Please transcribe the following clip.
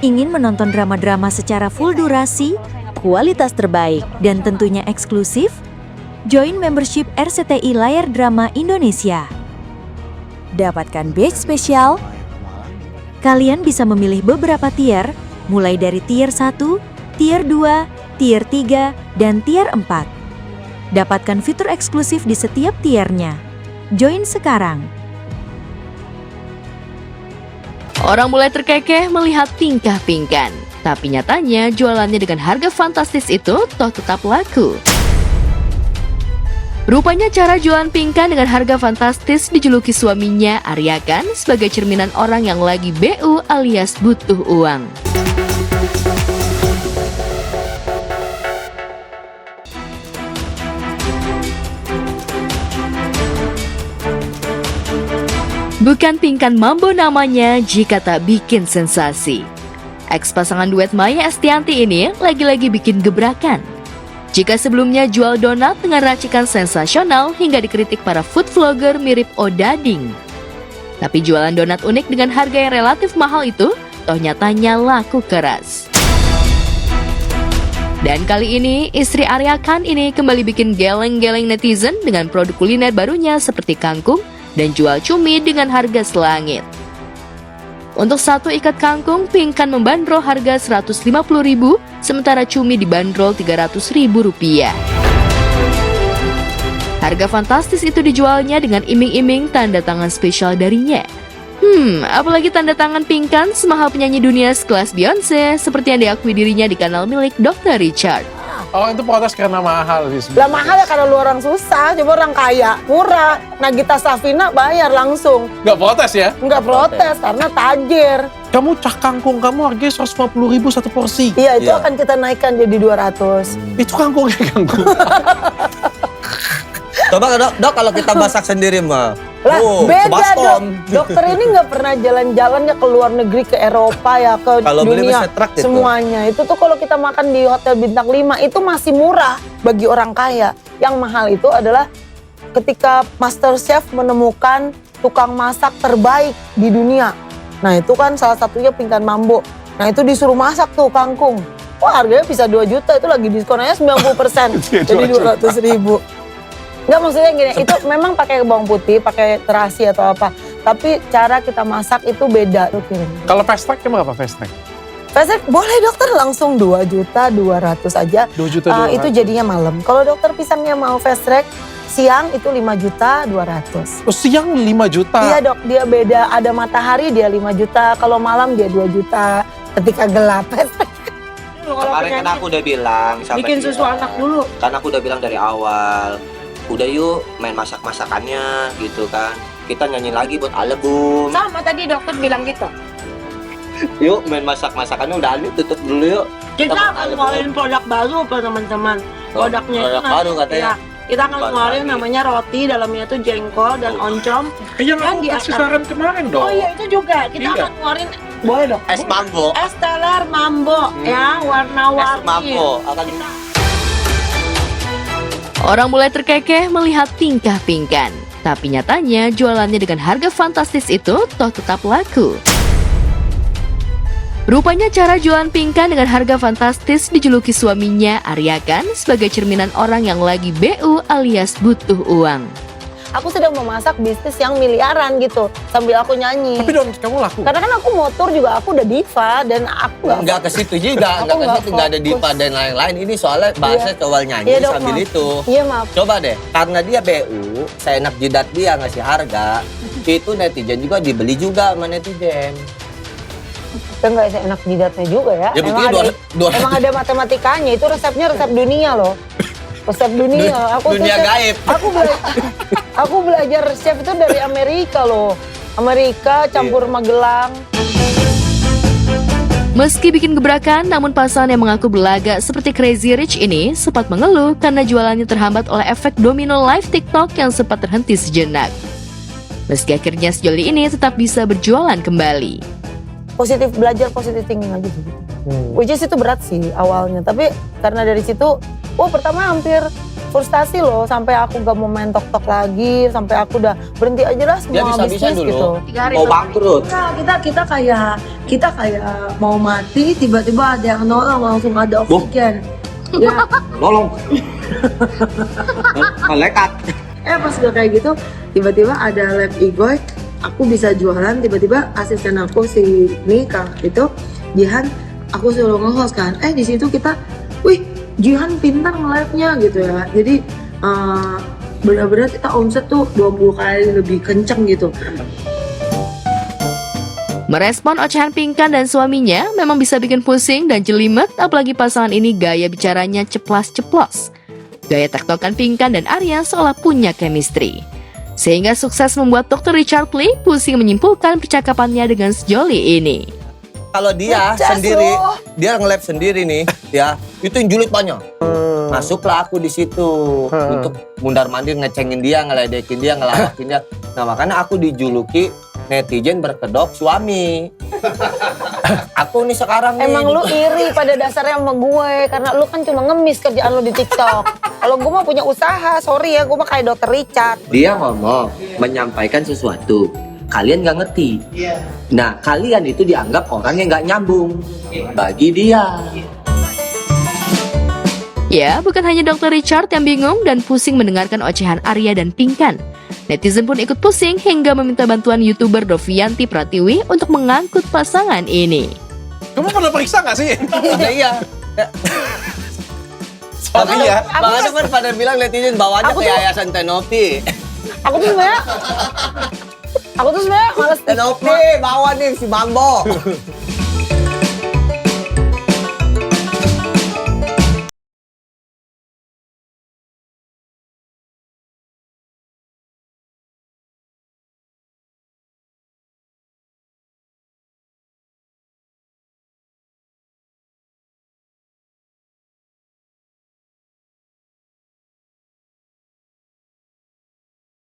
Ingin menonton drama-drama secara full durasi, kualitas terbaik, dan tentunya eksklusif? Join membership RCTI Layar Drama Indonesia. Dapatkan batch spesial. Kalian bisa memilih beberapa tier, mulai dari tier 1, tier 2, tier 3, dan tier 4. Dapatkan fitur eksklusif di setiap tiernya. Join sekarang. Orang mulai terkekeh melihat tingkah Pingkan. Tapi nyatanya jualannya dengan harga fantastis itu toh tetap laku. Rupanya cara jualan Pingkan dengan harga fantastis dijuluki suaminya Arya Khan sebagai cerminan orang yang lagi BU alias butuh uang. Bukan Pingkan Mambo namanya jika tak bikin sensasi. Ex pasangan duet Maya Estianty ini lagi-lagi bikin gebrakan. Jika sebelumnya jual donat dengan racikan sensasional hingga dikritik para food vlogger mirip Odading. Tapi jualan donat unik dengan harga yang relatif mahal itu, toh nyatanya laku keras. Dan kali ini, istri Arya Khan ini kembali bikin geleng-geleng netizen dengan produk kuliner barunya seperti kangkung dan jual cumi dengan harga selangit. Untuk satu ikat kangkung, Pingkan membandrol harga Rp150.000, sementara cumi dibanderol Rp300.000. Harga fantastis itu dijualnya dengan iming-iming tanda tangan spesial darinya. Apalagi tanda tangan Pingkan semahal penyanyi dunia sekelas Beyonce, seperti yang diakui dirinya di kanal milik Dr. Richard. Oh, itu protes karena mahal sih. Lah mahal ya karena lu orang susah, coba orang kaya, murah. Nagita Slavina bayar langsung. Nggak protes ya? Nggak protes karena tajir. Kamu cah kangkung, kamu harganya Rp150.000 satu porsi. Iya, itu akan kita naikkan jadi 200. Itu kangkungnya kangkung. Coba dok, kalau kita masak sendiri mah. Lah beda dok, sebaskom. dokter ini nggak pernah jalan-jalan ya ke luar negeri, ke Eropa ya, ke Kalau beli dunia, bisa truk gitu. semuanya. Itu tuh kalau kita makan di hotel bintang 5 itu masih murah bagi orang kaya. Yang mahal itu adalah ketika Master Chef menemukan tukang masak terbaik di dunia. Nah itu kan salah satunya Pingkan Mambo. Nah itu disuruh masak tuh kangkung. Wah harganya bisa 2 juta, itu lagi diskon aja 90%. Jadi 200.000. Enggak, maksudnya gini, itu memang pakai bawang putih, pakai terasi atau apa. Tapi cara kita masak itu beda. Kalau fast track berapa fast track? Fast track boleh dokter langsung 2.200.000 aja. 2.200.000. Itu jadinya malam. Kalau dokter pisangnya mau fast track, siang itu 5.200.000. Oh, siang 5 juta? Iya dok, dia beda. Ada matahari dia 5 juta, kalau malam dia 2 juta. Ketika gelap. Kemarin kan aku udah bilang sama Bikin dia, susu anak dulu. kan aku udah bilang dari awal, udah yuk main masak-masakannya gitu kan, kita nyanyi lagi buat album. Sama tadi dokter bilang gitu. Yuk main masak-masakannya, udah Ali tutup dulu yuk. Kita akan ngeluarin produk baru apa teman-teman. Produknya produk itu baru katanya. Ya, kita akan Baru ngeluarin lagi. namanya roti, dalamnya itu jengkol dan oncom. Yang Kan aku di kasih atas. saran kemarin dong. Oh iya itu juga, kita Iya. akan ngeluarin, boleh dong? Es mambo. Es teler mambo ya, Es warna-warni. mambo akan Orang mulai terkekeh melihat tingkah Pingkan. Tapi nyatanya jualannya dengan harga fantastis itu toh tetap laku. Rupanya cara jualan Pingkan dengan harga fantastis dijuluki suaminya Arya Khan sebagai cerminan orang yang lagi BU alias butuh uang. Aku sedang memasak bisnis yang miliaran gitu, sambil aku nyanyi. Tapi Don, kamu laku. Karena kan aku motor juga, aku udah diva dan aku Nggak ke situ juga, Aku nggak nggak ada diva fokus. dan lain-lain. Ini soalnya bahasa coba nyanyi Iya, Dok, sambil maaf. itu. Iya maaf. Coba deh, karena dia BU, saya enak jidat dia ngasih harga, itu netizen juga dibeli juga sama netizen. Kita nggak enak jidatnya juga ya. Ya, emang, buktinya ada, emang ada matematikanya, itu resepnya resep dunia loh. Resep dunia. Dunia chef- gaib. Aku belajar chef itu dari Amerika loh. Amerika campur Magelang. Meski bikin gebrakan, namun pasangan yang mengaku berlagak seperti Crazy Rich ini sempat mengeluh karena jualannya terhambat oleh efek domino live TikTok yang sempat terhenti sejenak. Meski akhirnya sejoli ini tetap bisa berjualan kembali. Belajar positive thinking aja sih. Which is itu berat sih awalnya. Tapi karena dari situ, pertama hampir frustasi loh, sampai aku gak mau main tok-tok lagi, sampai aku udah berhenti aja lah Dia semua bisa-bisa bisnis dulu. gitu. Mau bangkrut. kita kayak mau mati, tiba-tiba ada yang nolong, langsung ada oksigen. Ya, Nolong. Malaikat. pas udah kayak gitu, tiba-tiba ada lab Igoy, aku bisa jualan, tiba-tiba asisten aku si Kang itu, Jihan, aku suruh nge-host kan. Di situ kita, wih, Jihan pintar nge-labnya gitu ya. Jadi benar-benar kita omset tuh 20 kali lebih kenceng gitu. Merespon ocehan Pinkan dan suaminya memang bisa bikin pusing dan jelimet, apalagi pasangan ini gaya bicaranya ceplas-ceplos. Gaya tektokan Pinkan dan Arya seolah punya chemistry. Sehingga sukses membuat Dr. Richard Lee pusing menyimpulkan percakapannya dengan sejoli ini. Kalau dia Ngecas sendiri, loh. dia nge-lab sendiri nih, ya, itu yang julid banyak. Masuklah aku di situ untuk mundar-mandir ngecengin dia, ngeledekin dia, ngelawakin dia. Nah makanya aku dijuluki netizen berkedok suami. Aku nih sekarang nih. Emang lu iri pada dasarnya sama gue, karena lu kan cuma ngemis kerjaan lu di TikTok. Kalau gue mah punya usaha, sorry ya, gue mah kayak Dr. Richard. Dia ngomong, menyampaikan sesuatu. Kalian nggak ngerti. Nah, kalian itu dianggap orang yang nggak nyambung. Bagi dia. Ya, bukan hanya Dr. Richard yang bingung dan pusing mendengarkan ocehan Arya dan Pinkan. Netizen pun ikut pusing hingga meminta bantuan YouTuber Dovianti Pratiwi untuk mengangkut pasangan ini. Kamu pernah periksa nggak sih? Iya. Tapi ya. Makanya kan pada bilang netizen bawanya Aku ke tuh- Yayasan Tenopi. Aku tuh sebenarnya males Tenopi bawa nih si Bambo.